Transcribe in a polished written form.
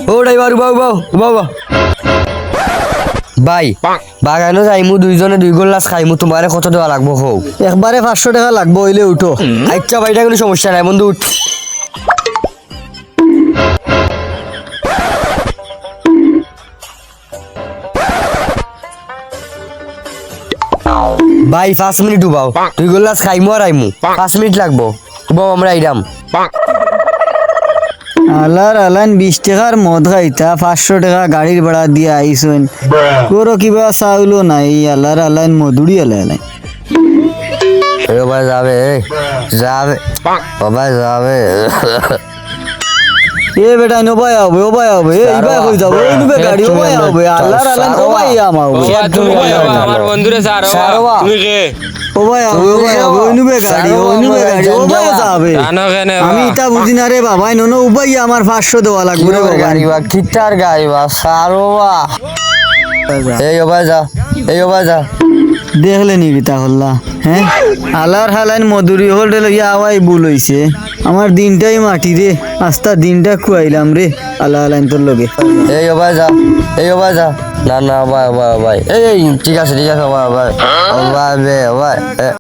ও driver উবা উবা উবা উবা ভাই বাগানো যাইমু দুইজনে 2 গ্লাস খাইমু তোমারে কত দেওয়া লাগবো হও একবারে 500 টাকা লাগবো হইলে উঠো। আচ্ছা ভাই এটা কোনো সমস্যা নাই বন্ধু উঠ। ভাই 5 মিনিট উবাও 2 গ্লাস খাইমু আর আইমু 5 মিনিট লাগবো উবাও আমরা আইরাম। আলার আলাইন 20 টাকার মদ খাইতা 500 টাকা গাড়ির ভাড়া দিয়ে আইসুন করো কিবা চাউলো নাই আলার আলাইন মধুরি আলাই এ ভাই যাবে যাবে বাবা যাবে এ বেটা নো ভাই হবে ও ভাই হবে এই ভাই কই যাব ওই নুবে গাড়ি ও ভাই হবে আলার আলাইন ও ভাই আমাও তুমি আমার বন্ধুরে সারবা তুমি কে ও ভাই হবে ও ভাই হবে ওই নুবে গাড়ি ও ভাই যাবে জানো কেন আমি এটা বুঝি না রে বাবা নো ও ভাই আমার 500 দেওয়া লাগবে রে বাবা গাড়ি বা কিটার গাড়ি বা সারোবা এই ও ভাই যা এই ও ভাই যা দেখলে নি বিতা হল্লা হ্যাঁ আলার হালাইন মধুরি হল ইয়া আওয়াই ভুল হইছে আমার দিনটাই মাটি রে আস্তা দিনটা খুয়াইলাম রে আলা হালাইন তোর লগে এই ও ভাই যা এই ও ভাই যা না না ভাই ভাই ভাই এই ঠিক আছে ভাই ভাই ভাই ভাই